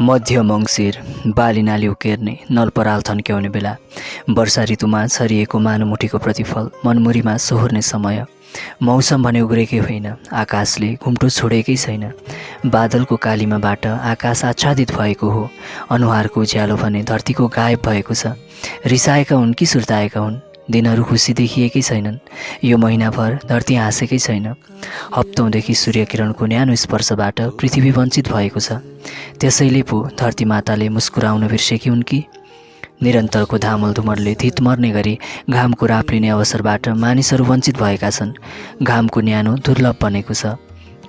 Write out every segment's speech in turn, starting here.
मध्य मङ्सिर बाली नाली उकेर्ने नलपराल थन्क्याउने बेला वर्षा ऋतुमा छरिएको मानुमुठीको प्रतिफल मनमुरीमा सोहोर्ने समय। मौसम भने उग्रेकै होइन, आकाशले घुम्टो छोडेकै छैन। बादलको कालीमाबाट आकाश आच्छादित भएको हो। अनुहारको उज्यालो भने धरतीको गायब भएको छ। रिसाएका हुन् कि सुर्ताएका हुन्, दिनहरू खुसी देखिएकै छैनन्। यो महिनाभर धरती हाँसेकै छैन। हप्तौँदेखि सूर्यकिरणको न्यानो स्पर्शबाट पृथ्वी वञ्चित भएको छ। त्यसैले पो धरती माताले मुस्कुराउन बिर्सेकी हुन् कि? निरन्तरको धामल धुमरले धित मर्ने गरी घामको राप लिने अवसरबाट मानिसहरू वञ्चित भएका छन्। घामको न्यानो दुर्लभ बनेको छ।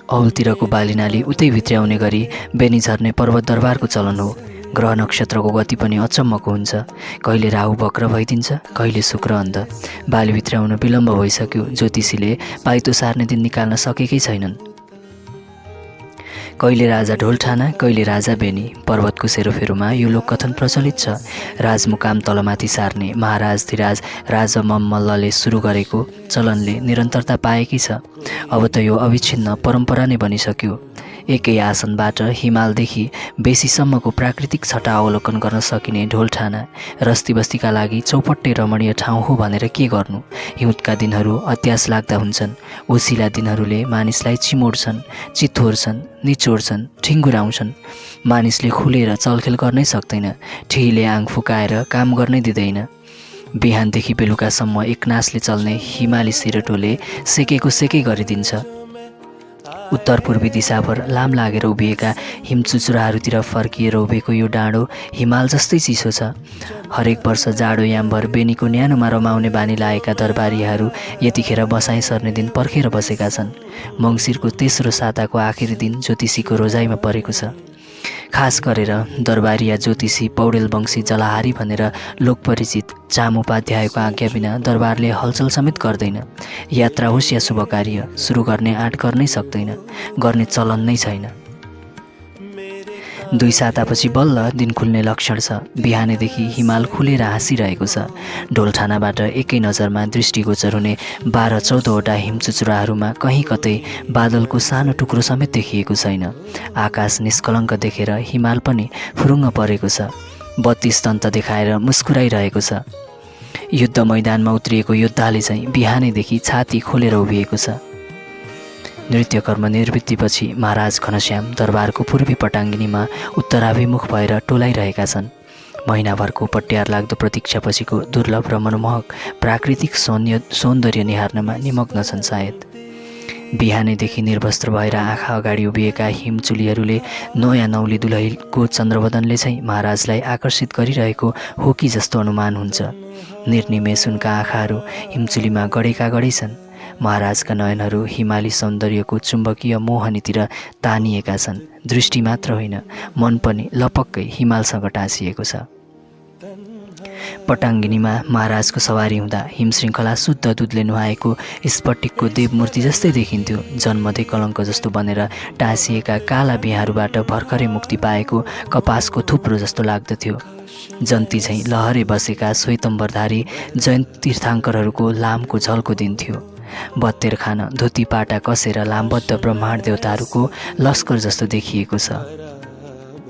औलतिरको बालीनाली उतै भित्र्याउने गरी बेनी झर्ने पर्वत दरबारको चलन हो। ग्रह नक्षत्रको गति पनि अचम्मको हुन्छ। कहिले राहु वक्र भइदिन्छ, कहिले शुक्र अन्ध। बाली भित्र्याउन विलम्ब भइसक्यो। ज्योतिषीले पाइतो सार्ने दिन निकाल्न सकेकै छैनन्। कहिले राजा ढोलठाना, कहिले राजा बेनी। पर्वतको सेरोफेरोमा यो लोककथन प्रचलित छ। राजमुकाम तलमाथि सार्ने महाराजधिराज राजा मम्मल्लले सुरु गरेको चलनले निरन्तरता पाएकै छ। अब त यो अविच्छिन्न परम्परा नै बनिसक्यो। एकै आसनबाट हिमालदेखि बेसीसम्मको प्राकृतिक छटा अवलोकन गर्न सकिने ढोलठाना रस्ती बस्तीका लागि चौपट्टे रमणीय ठाउँ हो भनेर के गर्नु। हिउँदका दिनहरू अत्यास लाग्दा हुन्छन्। ओसिला दिनहरूले मानिसलाई चिमोड्छन्, चित्थोर्छन्, निचोड्छन्, ठिङ्गुराउँछन्। मानिसले खुलेर चलखेल गर्नै सक्दैन। ठिहीले आङ फुकाएर काम गर्नै दिँदैन। बिहानदेखि बेलुकासम्म एकनासले चल्ने हिमाली सिरटोले सेकेको सेकै गरिदिन्छ। उत्तर पूर्वी दिशाभर लाम लागेर उभिएका हिमचुचुराहरूतिर फर्किएर उभिएको यो डाँडो हिमाल जस्तै चिसो छ। हरेक वर्ष जाडो यामभर बेनीको न्यानोमा रमाउने बानी लागेका दरबारीहरू यतिखेर बसाइँ सर्ने दिन पर्खेर बसेका छन्। मङ्सिरको तेस्रो साताको आखिरी दिन ज्योतिषीको रोजाइमा परेको छ। खास गरेर दरबारिया ज्योतिषी पौडेल वंशी जलाहारी भनेर लोकपरिचित चामुपाध्यायको आज्ञा बिना दरबारले हलचल समेत गर्दैन। यात्रा होस् या शुभ कार्य सुरु गर्ने आँट गर्नै सक्दैन। गर्ने चलन नै छैन। 2 सातापछि बल्ल दिन खुल्ने लक्षण छ। बिहानैदेखि हिमाल खुलेर हाँसिरहेको छ। ढोलठानाबाट एकै नजरमा दृष्टिगोचर हुने 12-14वटा हिमचुचुराहरूमा कहीँ कतै बादलको सानो टुक्रो समेत देखिएको छैन। आकाश निष्कलङ्क देखेर हिमाल पनि फुरुङ्ग परेको छ। 32 दन्त देखाएर मुस्कुराइरहेको छ। युद्ध मैदानमा उत्रिएको योद्धाले चाहिँ बिहानैदेखि छाती खोलेर उभिएको छ। नृत्यकर्म निवृत्तिपछि महाराज घनश्याम दरबारको पूर्वी पटाङ्गिनीमा उत्तराभिमुख भएर टोलाइरहेका छन्। महिनाभरको पट्यार लाग्दो प्रतीक्षापछिको दुर्लभ र मनमोहक प्राकृतिक सौन्दर्य निहार्नमा निमग्न छन् सायद। बिहानैदेखि निर्वस्त्र भएर आँखा अगाडि उभिएका हिमचुलीहरूले नयाँ नौली दुलहीको चन्द्रवदनले चाहिँ महाराजलाई आकर्षित गरिरहेको हो कि जस्तो अनुमान हुन्छ। निर्निमेष उनका आँखाहरू हिमचुलीमा गडेका गडै छन्। महाराजका नयनहरू हिमाली सौन्दर्यको चुम्बकीय मोहनीतिर तानिएका छन्। दृष्टि मात्र होइन, मन पनि लपक्कै हिमालसँग टाँसिएको छ। पटाङ्गिनीमा महाराजको सवारी हुँदा हिमश्रृङ्खला शुद्ध दुधले नुहाएको स्फटिकको देवमूर्ति जस्तै देखिन्थ्यो। जन्मदै कलङ्क जस्तो बनेर टाँसिएका काला बिहारबाट भर्खरै मुक्ति पाएको कपासको थुप्रो जस्तो लाग्दथ्यो। जन्ती झैँ लहरे बसेका श्वेतम्बरधारी जैन तीर्थाङ्करहरूको लामको झल्को दिन थियो। बत्तेर खान धोती पाटा कसेर लामबद्ध ब्रह्माण्ड देवताहरूको लस्कर जस्तो देखिएको छ।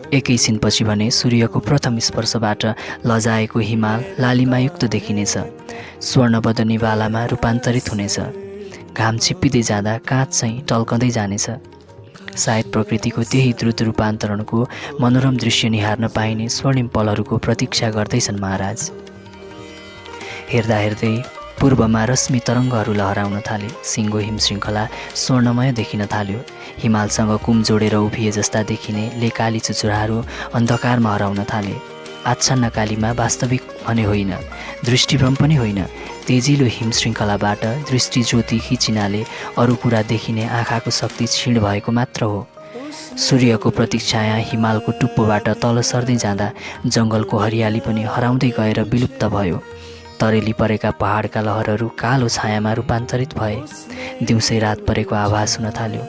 एकैछिनपछि भने सूर्यको प्रथम स्पर्शबाट लजाएको हिमाल लालिमायुक्त देखिनेछ। स्वर्णबदनी बालामा रूपान्तरित हुनेछ। घाम छिप्पिँदै जाँदा काँच चाहिँ टल्कँदै जानेछ। सायद प्रकृतिको त्यही द्रुत रूपान्तरणको मनोरम दृश्य निहार्न पाइने स्वर्णिम पलहरूको प्रतीक्षा गर्दैछन् महाराज। हेर्दा हेर्दै पूर्वमा रश्मि तरङ्गहरू लहराउन थाले। सिङ्गो हिमश्रृङ्खला स्वर्णमय देखिन थाल्यो। हिमालसँग कुम जोडेर उभिए जस्ता देखिने लेकाली चुचुराहरू अन्धकारमा हराउन थाले। आच्छन्न कालीमा वास्तविक भने होइन, दृष्टिभ्रम पनि होइन। तेजिलो हिमश्रृङ्खलाबाट दृष्टि ज्योति खिचिनाले अरू कुरा देखिने आँखाको शक्ति क्षीण भएको मात्र हो। सूर्यको प्रतीक्षाया हिमालको टुप्पोबाट तल सर्दै जाँदा जङ्गलको हरियाली पनि हराउँदै गएर विलुप्त भयो। तरेली परेका पहाडका लहरहरू कालो छायामा रूपान्तरित भए। दिउँसै रात परेको आभास हुन थाल्यो।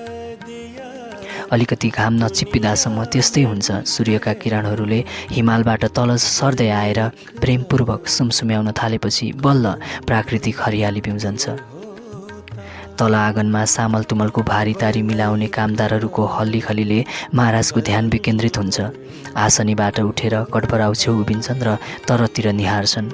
अलिकति घाम नचिप्पिँदासम्म त्यस्तै हुन्छ। सूर्यका किरणहरूले हिमालबाट तल सर्दै आएर प्रेमपूर्वक सुमसुम्याउन थालेपछि बल्ल प्राकृतिक हरियाली बिउजन्छ। तल आँगनमा सामल तुमलको भारी तारी मिलाउने कामदारहरूको हल्लीखल्लीले महाराजको ध्यान विकेन्द्रित हुन्छ। आसनीबाट उठेर कटपराउ छेउ उभिन्छन् र तरतिर निहार्छन्।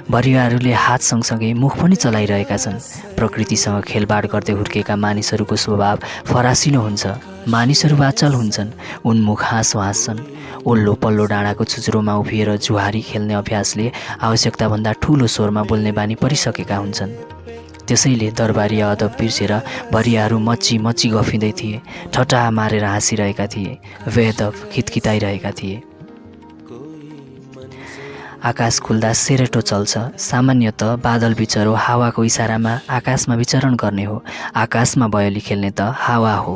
भरियाहरूले हात सँगसँगै मुख पनि चलाइरहेका छन्। प्रकृतिसँग खेलबाड गर्दै हुर्केका मानिसहरूको स्वभाव फरासिलो हुन्छ। मानिसहरू वाचल हुन्छन्, उन्मुख हाँसो हाँस्छन्। ओल्लो पल्लो डाँडाको छुचुरोमा उभिएर जुहारी खेल्ने अभ्यासले आवश्यकताभन्दा ठुलो स्वरमा बोल्ने बानी परिसकेका हुन्छन्। त्यसैले दरबारी अदब बिर्सेर भरियाहरू मच्ची मच्ची गफिँदै थिए, ठट्टा मारेर हाँसिरहेका थिए, बेअदब खितखिताइरहेका थिए। आकाश खुल्दा सेरेटो चल्छ। सामान्यतः बादल बिचरो हावाको इसारामा आकाशमा विचरण गर्ने हो। आकाशमा बयली खेल्ने त हावा हो।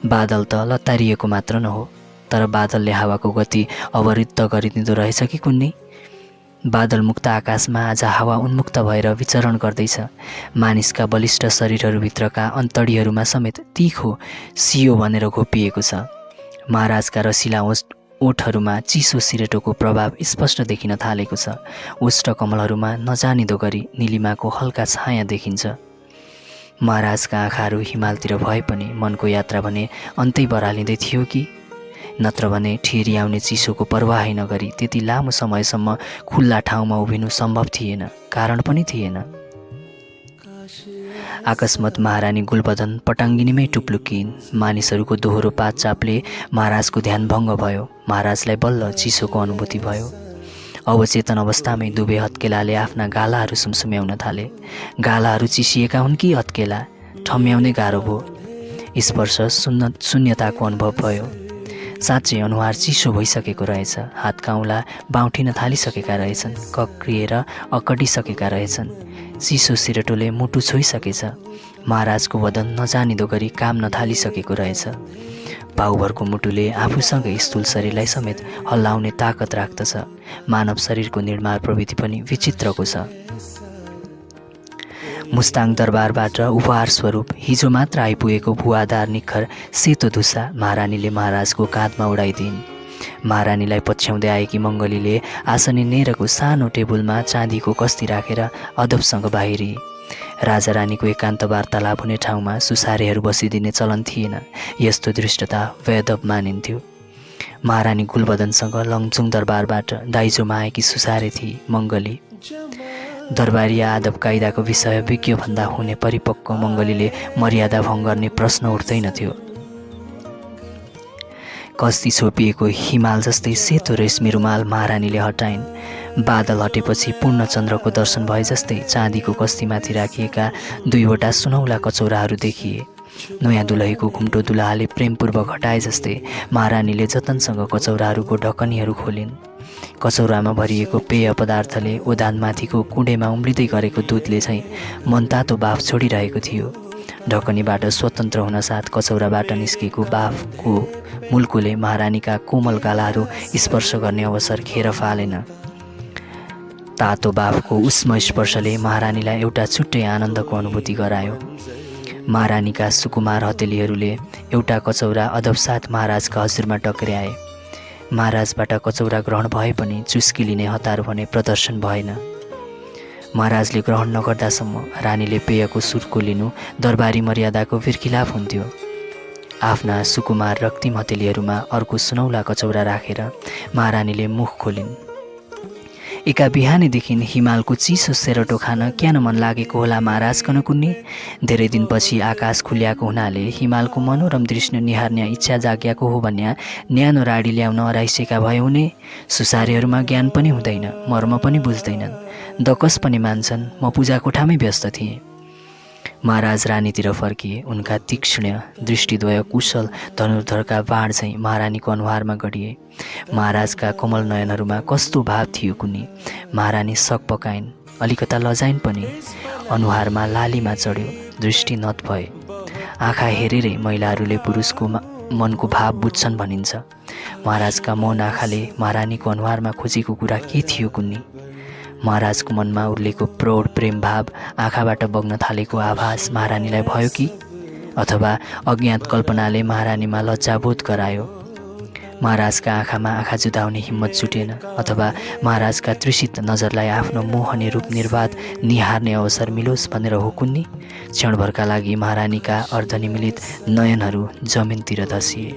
बादल त लतारिएको मात्र न हो। तर बादलले हावाको गति अवरुद्ध गरिदिँदो रहेछ कि कुन्नी? बादल मुक्त आकाशमा आज हावा उन्मुक्त भएर विचरण गर्दैछ। मानिसका बलिष्ठ शरीरहरूभित्रका अन्तडीहरूमा समेत तीखो सियो भनेर घोपिएको छ। महाराजका रसिला ओठहरूमा चिसो सिरेटोको प्रभाव स्पष्ट देखिन थालेको छ। ओष्ठ कमलहरूमा नजानिदो गरी नीलिमाको हल्का छाया देखिन्छ। महाराजका आँखाहरू हिमालतिर भए पनि मनको यात्रा भने अन्तै बरालिँदै थियो कि? नत्र भने ठेरी आउने चिसोको परवाह नगरी त्यति लामो समयसम्म खुल्ला ठाउँमा उभिनु सम्भव थिएन, कारण पनि थिएन। अकस्मात महारानी गुलबदन पटाङ्गिनीमै टुप्लुकिन्। मानिसहरूको दोहोरो पातचापले महाराजको ध्यान भङ्ग भयो। महाराजलाई बल्ल चिसोको अनुभूति भयो। अवचेतन अवस्थामै दुवै हत्केलाले आफ्ना गालाहरू सुमसुम्याउन थाले। गालाहरू चिसिएका हुन् कि हत्केला, ठम्याउनै गाह्रो भयो। स्पर्श शून्यताको अनुभव भयो। साँच्चै अनुहार चिसो भइसकेको रहेछ। हात काउला बाउठिन थालिसकेका रहेछन्, कक्रिएर अकडिसकेका रहेछन्। चिसो सिरेटोले मुटु छोइसकेछ। महाराजको वदन नजानिदो गरी काम नथालिसकेको रहेछ। पाउभरको मुटुले आफूसँगै स्थूल शरीरलाई समेत हल्लाउने ताकत राख्दछ। मानव शरीरको निर्माण प्रवृत्ति पनि विचित्रको छ। मुस्ताङ दरबारबाट उपहार स्वरूप हिजो मात्र आइपुगेको भुवादार निखर सेतो धुसा महारानीले महाराजको काँधमा उडाइदिन्। महारानीलाई पछ्याउँदै आएकी मङ्गलीले आसनी नेरको सानो टेबुलमा चाँदीको कस्ती राखेर अदबसँग बाहिरी। राजा रानीको एकान्त वार्तालाप हुने ठाउँमा सुसारेहरू बसिदिने चलन थिएन। यस्तो दृष्टता बेअदब मानिन्थ्यो। महारानी गुलबदनसँग लङचुङ दरबारबाट दाइजोमा आएकी सुसारे थिए मङ्गली। दरबारी आदब कायदाको विषय विज्ञ भन्दा हुने परिपक्व मङ्गलीले मर्यादा भङ्ग गर्ने प्रश्न उठ्दैनथ्यो। कस्ती छोपिएको हिमाल जस्तै सेतो रेशमी रुमाल महारानीले हटाइन्। बादल हटेपछि पूर्णचन्द्रको दर्शन भए जस्तै चाँदीको कस्तीमाथि राखिएका दुईवटा सुनौला कचौराहरू देखिए। नयाँ दुलहीको घुम्टो दुलहाले प्रेमपूर्वक हटाए जस्तै महारानीले जतनसँग कचौराहरूको ढकनीहरू खोलिन्। कचौरामा भरिएको पेय पदार्थले ओदानमाथिको कुँडेमा उम्लिँदै गरेको दुधले चाहिँ मनतातो बाफ छोडिरहेको थियो। ढकनीबाट स्वतन्त्र हुन साथ कचौराबाट निस्केको बाफको मुल्कुले महारानीका कोमल गालाहरू स्पर्श गर्ने अवसर खेर फालेन। तातो बाफको उष्म स्पर्शले महारानीलाई एउटा छुट्टै आनन्दको अनुभूति गरायो। महारानीका सुकुमार हतेलीहरूले एउटा कचौरा अदबसाथ महाराजका हजुरमा टक्र्याए। महाराजबाट कचौरा ग्रहण भए पनि चुस्की लिने हतार भने प्रदर्शन भएन। महाराजले ग्रहण नगर्दासम्म रानीले पेयको सुर्को लिनु दरबारी मर्यादाको फिर्खिलाफ हुन्थ्यो। आफ्ना सुकुमार रक्तिम हतेलीहरूमा अर्को सुनौला कचौरा राखेर महारानीले मुख खोलिन्। एका बिहानीदेखि हिमालको चिसो सेरटो खान क्यान मन लागेको होला महाराजकन कुन्नी? धेरै दिनपछि आकाश खुल्याएको हुनाले हिमालको मनोरम दृश्य निहार्ने इच्छा जाग्याको हो भन्या न्यानो राडी ल्याउन अराइसेका भए हुने। सुसारेहरूमा ज्ञान पनि हुँदैन, मर्म पनि बुझ्दैनन्, दकस पनि मान्छन्। म पूजा कोठामै व्यस्त थिएँ। महाराज रानीतिर फर्किए। उनका तीक्ष्ण दृष्टिद्वय कुशल धनुर्धरका बाण चाहिँ महारानीको अनुहारमा गडिए। महाराजका कोमल नयनहरूमा कस्तो भाव थियो कुन्नी? महारानी सक पकाइन्, अलिकता लजाइन् पनि। अनुहारमा लालीमा चढ्यो, दृष्टि नत भए। आँखा हेरेरै महिलाहरूले पुरुषको मनको भाव बुझ्छन् भनिन्छ। महाराजका मौन आँखाले महारानीको अनुहारमा खोजेको कुरा के थियो कुन्नी? महाराजको मनमा उर्लेको प्रौढ प्रेम भाव, आँखाबाट बग्न थालेको आभास महारानीलाई भयो कि? अथवा अज्ञात कल्पनाले महारानीमा लज्जाबोध गरायो? महाराजका आँखामा आँखा जुदाउने हिम्मत जुटेन अथवा महाराजका तृषित नजरलाई आफ्नो मोहने रूप निर्वाध निहार्ने अवसर मिलोस् भनेर हो कुन्नी। क्षणभरका लागि महारानीका अर्धनिमिलित नयनहरू जमिनतिर धसिए।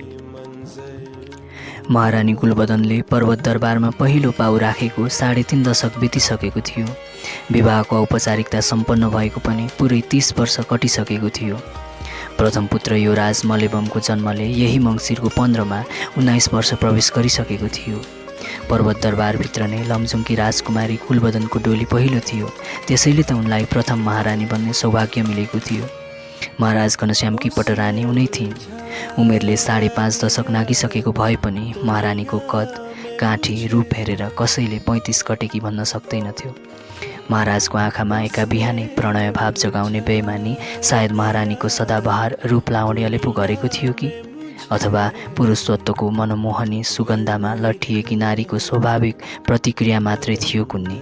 महारानी गुलबदनले पर्वत दरबारमा पहिलो पाउ राखेको 3.5 दशक बितिसकेको थियो। विवाहको औपचारिकता सम्पन्न भएको पनि पुरै 30 वर्ष कटिसकेको थियो। प्रथम पुत्र युवराज मलेबमको जन्मले यही मङ्सिरको 15मा 19 वर्ष प्रवेश गरिसकेको थियो। पर्वत दरबारभित्र नै लमजुङकी राजकुमारी गुलबदनको डोली पहिलो थियो, त्यसैले त उनलाई प्रथम महारानी बन्ने सौभाग्य मिलेको थियो। महाराज घनश्यामकी पटरानी उनै थिइन्। उमेरले 5.5 दशक नागिसकेको भए पनि महारानीको कद, काठी, रूप हेरेर कसैले 35 कटेकी भन्न सक्दैनथ्यो। महाराजको आँखामा एका बिहानै प्रणय भाव जगाउने बेइमानी सायद महारानीको सदाबहार रूप लावण्यले पो गरेको थियो कि अथवा पुरुषत्वको मनमोहनी सुगन्धमा लट्ठिएकी नारीको स्वाभाविक प्रतिक्रिया मात्रै थियो कुन्नी।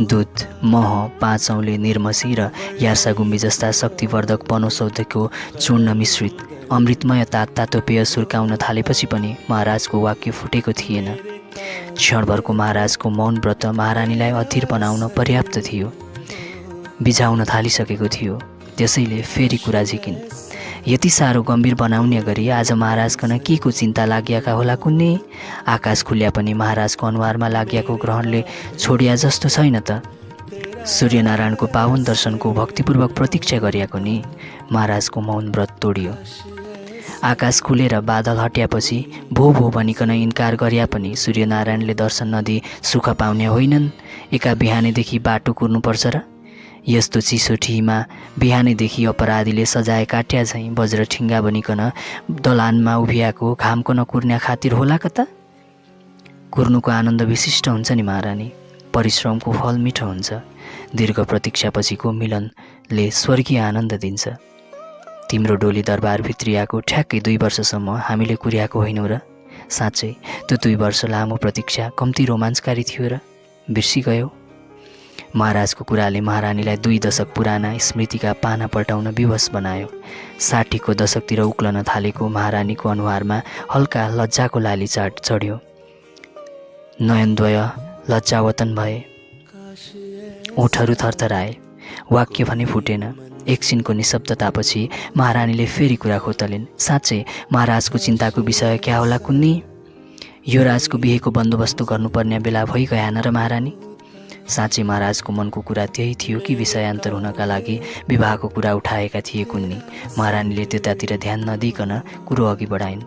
दूध, मह, 5 औँले निर्मसी र यार्सागुम्बी जस्ता शक्तिवर्धक वनौषधिको चूर्ण मिश्रित अमृतमय तातो पेय सुर्काउन थालेपछि पनि महाराजको वाक्य फुटेको थिएन। क्षणभरको महाराजको मौन व्रत महारानीलाई अधीर बनाउन पर्याप्त थियो। बिझाउन थालिसकेको थियो। त्यसैले फेरि कुरा झिकिन्। यति साह्रो गम्भीर बनाउने गरी आज महाराजकन के को चिन्ता लागिएका होला कुन्नी। आकाश खुल्या पनि महाराजको अनुहारमा लागिएको ग्रहणले छोडिया जस्तो छैन त। सूर्यनारायणको पावन दर्शनको भक्तिपूर्वक प्रतीक्षा गरिएको नि। महाराजको मौन व्रत तोडियो। आकाश खुलेर बादल हट्यापछि भो भो भनिकन इन्कार गरिया पनि सूर्यनारायणले दर्शन नदिई सुख पाउने होइनन्। एका बिहानैदेखि बाटो कुर्नुपर्छ र? यस्तो चिसो ठिहीमा बिहानैदेखि अपराधीले सजाय काट्या झैँ वज्रठिङ्गा बनिकन दलानमा उभिएको घामको नकुर्ने खातिर होला कता? कुर्नुको आनन्द विशिष्ट हुन्छ नि महारानी। परिश्रमको फल मिठो हुन्छ। दीर्घ प्रतीक्षापछिको मिलनले स्वर्गीय आनन्द दिन्छ। तिम्रो डोली दरबार भित्रियाको ठ्याक्कै 2 वर्षसम्म हामीले कुर्याएको होइनौ र? साँच्चै त्यो 2 वर्ष लामो प्रतीक्षा कम्ती रोमाञ्चकारी थियो र? बिर्सी गयौ? महाराजको कुराले महारानीलाई 2 दशक पुराना स्मृतिका पाना पल्टाउन विवश बनायो। 60को दशकतिर उक्लन थालेको महारानीको अनुहारमा हल्का लज्जाको लाली चढ्यो। नयनद्वय लज्जावतन भए। ओठहरू थरथराए। वाक्य भने फुटेन। एकछिनको निशब्दतापछि महारानीले फेरि कुरा खोतलिन्। साँच्चै महाराजको चिन्ताको विषय क्या होला कुन्नी? युवराजको बिहेको बन्दोबस्त गर्नुपर्ने बेला भइगएन र महारानी? साँच्चै महाराजको मनको कुरा त्यही थियो कि विषयान्तर हुनका लागि विवाहको कुरा उठाएका थिए कुन्नी? महारानीले त्यतातिर ध्यान नदिकन कुरो अघि बढाइन्।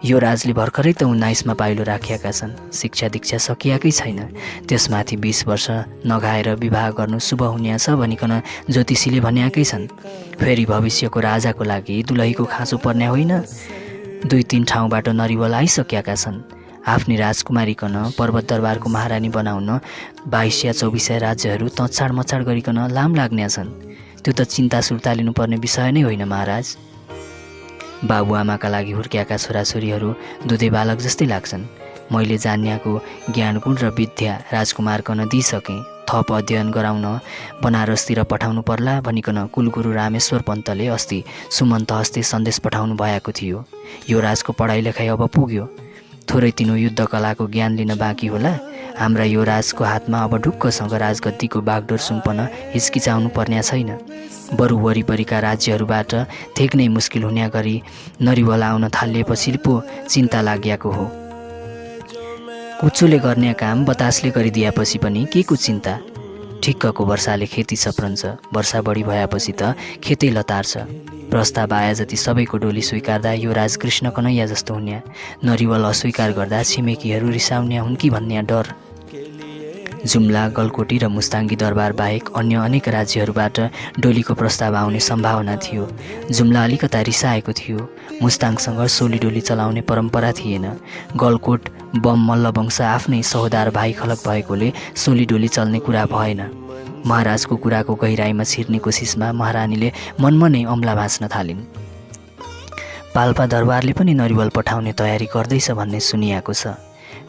युवराजले भर्खरै त 19मा पाइलो राखिएका छन्। शिक्षा दीक्षा सकिएकै छैन। त्यसमाथि 20 वर्ष नगाएर विवाह गर्नु शुभ हुनेछ भनिकन ज्योतिषीले भनेकै छन्। फेरि भविष्यको राजाको लागि दुलहीको खाँचो पर्ने होइन। 2-3 ठाउँबाट नरिवल आइसकेका छन्। आफ्नी राजकुमारीकन पर्वत दरबारको महारानी बनाउन 22 या 24 राज्यहरू तछाड मछाड गरिकन लाम लाग्ने छन्। त्यो त चिन्ता सुर्ता लिनुपर्ने विषय नै होइन महाराज। बाबुआमाका लागि हुर्किएका छोराछोरीहरू दुधे बालक जस्तै लाग्छन्। मैले जान्याको ज्ञानगुण र विद्या राजकुमारकन दिइसकेँ। थप अध्ययन गराउन बनारसतिर पठाउनु पर्ला भनिकन कुलगुरु रामेश्वर पन्तले अस्ति सुमन्त हस्ते सन्देश पठाउनु भएको थियो। यो राजको पढाइ लेखाइ अब पुग्यो। थोरै तिनो युद्ध कलाको ज्ञान लिन बाँकी होला। हाम्रा यो राजको हातमा अब ढुक्कसँग राजगद्दीको बागडोर सुम्पन हिचकिचाउनु पर्ने छैन। बरु वरिपरिका राज्यहरूबाट थेक्नै मुस्किल हुने गरी नरिवल आउन थालिएपछि पो चिन्ता लागिएको हो। कुचोले गर्ने काम बतासले गरिदिएपछि पनि के को चिन्ता? ठिक्कको वर्षाले खेती सप्रन्छ। वर्षा बढी भएपछि त खेतै लतार्छ। प्रस्ताव आए जति सबैको डोली स्वीकार्दा यो राज कृष्ण कन्हैया जस्तो हुने। नरिवल अस्वीकार गर्दा छिमेकीहरू रिसाउने हुन् कि भन्ने डर। जुम्ला, गलकोटी र मुस्ताङ्गी दरबार बाहेक अन्य अनेक राज्यहरूबाट डोलीको प्रस्ताव आउने सम्भावना थियो। जुम्ला अलिकता रिसाएको थियो। मुस्ताङसँग सोली डोली चलाउने परम्परा थिएन। गलकोट बम मल्लवंश आफ्नै सहोदार भाइ खलक भएकोले सोली डोली चल्ने कुरा भएन। महाराजको कुराको गहिराईमा छिर्ने कोसिसमा महारानीले मनमा नै अम्ला भाँच्न थालिन्। पाल्पा दरबारले पनि नरिवल पठाउने तयारी गर्दैछ भन्ने सुनिएको छ।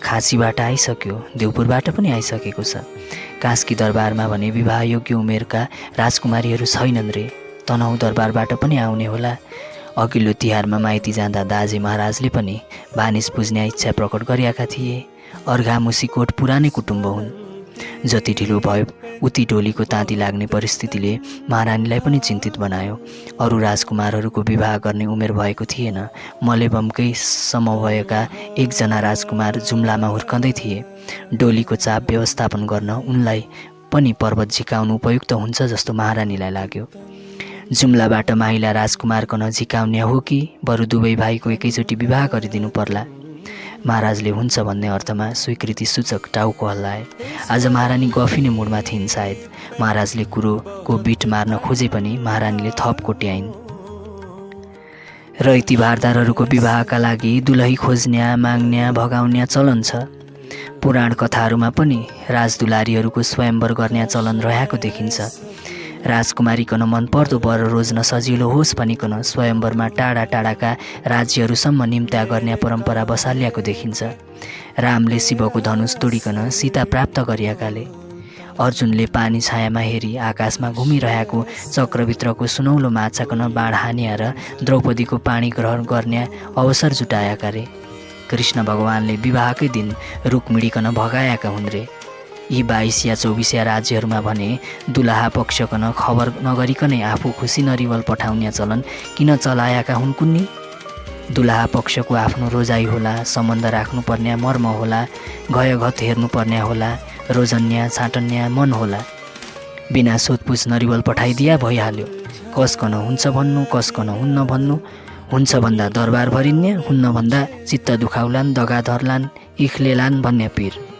खाँचीबाट आइसक्यो। देवपुरबाट पनि आइसकेको छ। कास्की दरबारमा भने विवाह योग्य उमेरका राजकुमारीहरू छैनन् रे। तनहुँ दरबारबाट पनि आउने होला। अघिल्लो तिहारमा माइती जाँदा दाजे महाराजले पनि भानिस बुझ्ने इच्छा प्रकट गरिएका थिए। अर्घा मुसिकोट पुरानै कुटुम्ब हुन्। जति ढिलो भयो उति डोलीको ताती लाग्ने परिस्थितिले महारानीलाई पनि चिन्तित बनायो। अरू राजकुमारहरूको विवाह गर्ने उमेर भएको थिएन। मलेबमकै समवयका एकजना राजकुमार जुम्लामा हुर्कँदै थिए। डोलीको चाप व्यवस्थापन गर्न उनलाई पनि पर्वत झिकाउनु उपयुक्त हुन्छ जस्तो महारानीलाई लाग्यो। जुम्लाबाट माहिला राजकुमारकन झिकाउने हो कि बरु दुवै भाइको एकैचोटि विवाह गरिदिनु पर्ला। महाराजले हुन्छ भन्ने अर्थमा स्वीकृति सूचक टाउको हल्लाए। आज महारानी गफिने मुडमा थिइन् सायद। महाराजले कुरोको बिट मार्न खोजे पनि महारानीले थप कोट्याइन्। र यी भारदारहरूको विवाहका लागि दुलही खोज्न्या माग्न्या भगाउन्या चलन छ। पुराण कथाहरूमा पनि राजदुलारीहरूको स्वयंवर गर्ने चलन रहेको देखिन्छ। राजकुमारीकन मनपर्दो वर रोज्न सजिलो होस् भनिकन स्वयंवरमा टाढा टाढाका राज्यहरूसम्म निम्त्या गर्ने परम्परा बसालिएको देखिन्छ। रामले शिवको धनुष तोडिकन सीता प्राप्त गरिएकाले, अर्जुनले पानी छायामा हेरी आकाशमा घुमिरहेको चक्रभित्रको सुनौलो माछाकन बाण हानिया र द्रौपदीको पानी ग्रहण गर्ने अवसर जुटाएकाले, कृष्ण भगवानले विवाहकै दिन रुक्मिणीकन भगाएका हुन् रे। यी 22 या 24 राज्यहरूमा भने दुलाहा पक्षकन खबर नगरिकनै आफू खुसी नरिवल पठाउने चलन किन चलाएका हुन् कुन्नी? दुलाहा पक्षको आफ्नो रोजाइ होला, सम्बन्ध राख्नुपर्ने मर्म होला, गयघत हेर्नुपर्ने होला, रोजन्या छाटन्या मन होला। बिना सोधपुछ नरिवल पठाइदिया भइहाल्यो। कसकन हुन्छ भन्नु, कसकन हुन्न भन्नु। हुन्छ भन्दा दरबार भरिन्या, हुन्न भन्दा चित्त दुखाउलान्, दगा धरलान्, इखलेलान् भन्ने पीर।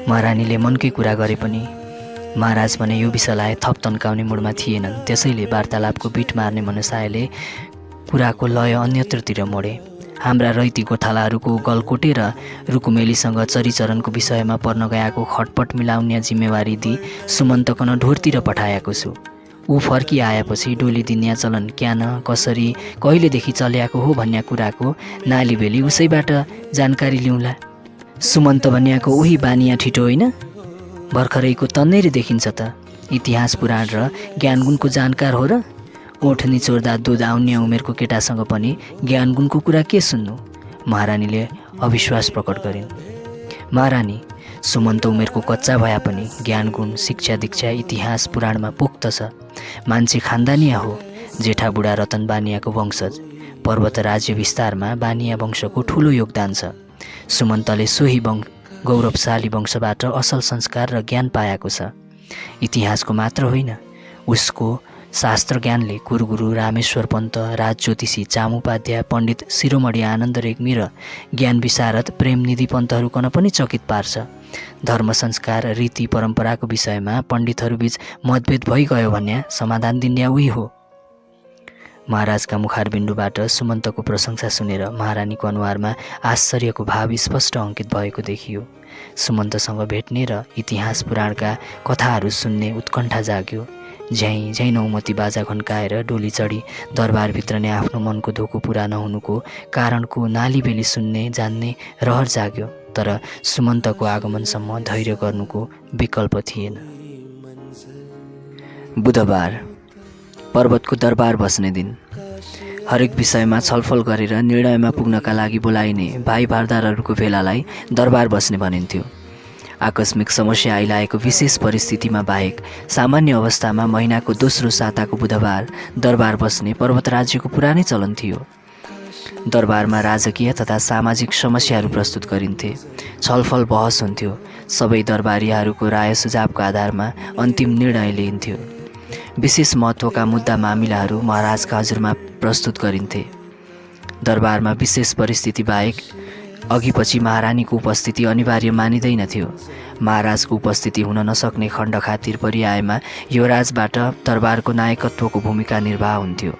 महारानीले मनकै कुरा गरे पनि महाराज भने यो विषयलाई थप तन्काउने मुडमा थिएनन्। त्यसैले वार्तालापको बिट मार्ने मनसायले कुराको लय अन्यत्रतिर मोडे। हाम्रा रैती गोठालाहरूको गलकोटे र रुकुमेलीसँग चरिचरणको विषयमा पर्न गएको खटपट मिलाउने जिम्मेवारी दिई सुमन्तकन ढोरतिर पठाएको छु। ऊ फर्की आएपछि डोली दिन्या चलन क्यान कसरी कहिलेदेखि चल्याएको हो भन्ने कुराको नालीबेली उसैबाट जानकारी लिउँला। सुमन्त भन्याको उही बानिया ठिटो होइन? भर्खरैको तन्नेरी देखिन्छ त। इतिहास पुराण र ज्ञानगुणको जानकार हो र? ओठ निचोर्दा दुध आउने उमेरको केटासँग पनि ज्ञानगुणको कुरा के सुन्नु? महारानीले अविश्वास प्रकट गरिन्। महारानी, सुमन्त उमेरको कच्चा भए पनि ज्ञानगुण शिक्षा दीक्षा इतिहास पुराणमा पोख्त छ। मान्छे खानदानिया हो। जेठा बुढा रतन बानियाको वंशज। पर्वत राज्य विस्तारमा बानिया वंशको ठुलो योगदान छ। सुमन्तले सोही गौरवशाली वंशबाट असल संस्कार र ज्ञान पाएको छ। इतिहासको मात्र होइन, उसको शास्त्र ज्ञानले कुरुगुरु रामेश्वर पन्त, राज ज्योतिषी चामुपाध्याय, पण्डित शिरोमणि आनन्द रेग्मी र ज्ञान विशारद प्रेमनिधि पन्तहरूकन पनि चकित पार्छ। धर्म संस्कार रीति परम्पराको विषयमा पण्डितहरूबीच मतभेद भइगयो भन्ने समाधान दिन्या उही हो। महाराजका मुखारबिन्दुबाट सुमन्तको प्रशंसा सुनेर महारानीको अनुहारमा आश्चर्यको भाव स्पष्ट अङ्कित भएको देखियो। सुमन्तसँग भेट्ने र इतिहास पुराणका कथाहरू सुन्ने उत्कण्ठा जाग्यो। झ्याइ झ्याइ नौमती बाजा घन्काएर डोली चढी दरबारभित्र नै आफ्नो मनको धोको पुरा नहुनुको कारणको नालीबेली सुन्ने जान्ने रहर जाग्यो। तर सुमन्तको आगमनसम्म धैर्य गर्नुको विकल्प थिएन। बुधबार, पर्वतको दरबार बस्ने दिन। हरेक विषयमा छलफल गरेर निर्णयमा पुग्नका लागि बोलाइने भाइ भारदारहरूको भेलालाई दरबार बस्ने भनिन्थ्यो। आकस्मिक समस्या आइलागेको विशेष परिस्थितिमा बाहेक सामान्य अवस्थामा महिनाको दोस्रो साताको बुधबार दरबार बस्ने पर्वत राज्यको पुरानै चलन थियो। दरबारमा राजकीय तथा सामाजिक समस्याहरू प्रस्तुत गरिन्थे। छलफल बहस हुन्थ्यो। सबै दरबारीहरूको राय सुझावको आधारमा अन्तिम निर्णय लिइन्थ्यो। विशेष महत्त्वका मुद्दा मामिलाहरू महाराजका हजुरमा प्रस्तुत गरिन्थे। दरबारमा विशेष परिस्थिति बाहेक अघिपछि महारानीको उपस्थिति अनिवार्य मानिँदैनथ्यो। महाराजको उपस्थिति हुन नसक्ने खण्ड खातिर परिआएमा युवराजबाट दरबारको नायकत्वको भूमिका निर्वाह हुन्थ्यो।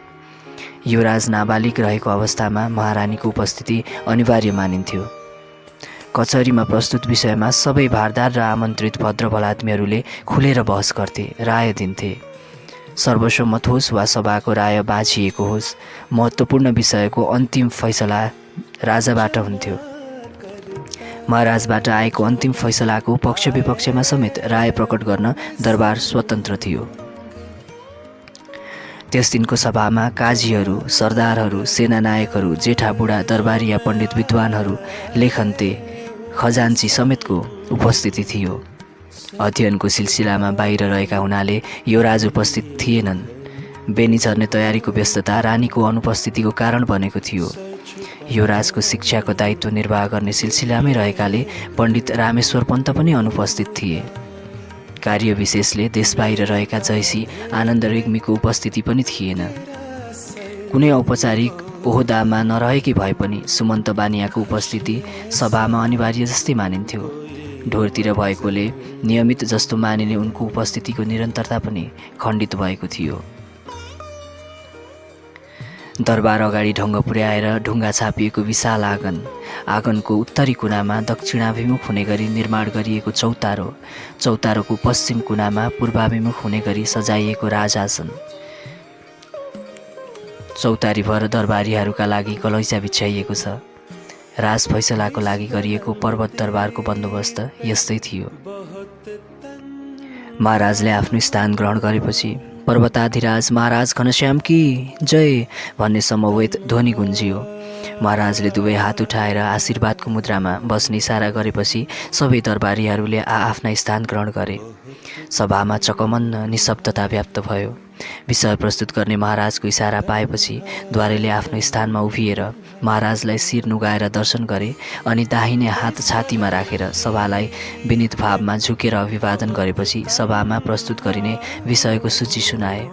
युवराज नाबालिग रहेको अवस्थामा महारानीको उपस्थिति अनिवार्य मानिन्थ्यो। कचहरीमा प्रस्तुत विषयमा सबै भारदार र आमन्त्रित भद्र भलात्मीहरूले खुलेर बहस गर्थे, राय दिन्थे। सर्वसम्मत होस् वा सभाको राय बाँचिएको होस्, महत्त्वपूर्ण विषयको अन्तिम फैसला राजाबाट हुन्थ्यो। महाराजबाट आएको अन्तिम फैसलाको पक्ष विपक्षमा समेत राय प्रकट गर्न दरबार स्वतन्त्र थियो। त्यस दिनको सभामा काजीहरू, सरदारहरू, सेनानायकहरू, जेठा बुढा, दरबारिया पण्डित विद्वानहरू, लेखन्ते, खजान्ची समेतको उपस्थिति थियो। अध्ययनको सिलसिलामा बाहिर रहेका हुनाले युवराज उपस्थित थिएनन्। बेनी झर्ने तयारीको व्यस्तता रानीको अनुपस्थितिको कारण बनेको थियो। युवराजको शिक्षाको दायित्व निर्वाह गर्ने सिलसिलामै रहेकाले पण्डित रामेश्वर पन्त पनि अनुपस्थित थिए। कार्य विशेषले देश बाहिर रहेका जयसी आनन्द रेग्मीको उपस्थिति पनि थिएन। कुनै औपचारिक ओहदामा नरहेकी भए पनि सुमन्त बानियाको उपस्थिति सभामा अनिवार्य जस्तै मानिन्थ्यो। ढोरतिर भएकोले नियमित जस्तो मानिने उनको उपस्थितिको निरन्तरता पनि खण्डित भएको थियो। दरबार अगाडि ढङ्ग पुर्याएर ढुङ्गा छापिएको विशाल आँगन, आँगनको उत्तरी कुनामा दक्षिणाभिमुख हुने गरी निर्माण गरिएको चौतारो, चौतारोको पश्चिम कुनामा पूर्वाभिमुख हुने गरी सजाइएको राजआसन, चौतारीभर दरबारीहरूका लागि गलैँचा बिछ्याइएको छ। राज फैसलाको लागि गरिएको पर्वत दरबारको बन्दोबस्त यस्तै थियो। महाराजले आफ्नो स्थान ग्रहण गरेपछि पर्वताधिराज महाराज घनश्याम की जय भन्ने समवेत ध्वनि गुन्जियो। महाराजले दुवै हात उठाएर आशीर्वादको मुद्रामा बस्ने इसारा गरेपछि सबै दरबारीहरूले आफ्ना स्थान ग्रहण गरे। सभामा चकमन्न निशब्दता व्याप्त भयो। विषय प्रस्तुत गर्ने महाराजको इसारा पाएपछि द्वारेले आफ्नो स्थानमा उभिएर महाराजलाई शिर नुगाएर दर्शन गरे अनि दाहिने हात छातीमा राखेर सभालाई विनीत भावमा झुकेर अभिवादन गरेपछि सभामा प्रस्तुत गरिने विषयको सूची सुनाए।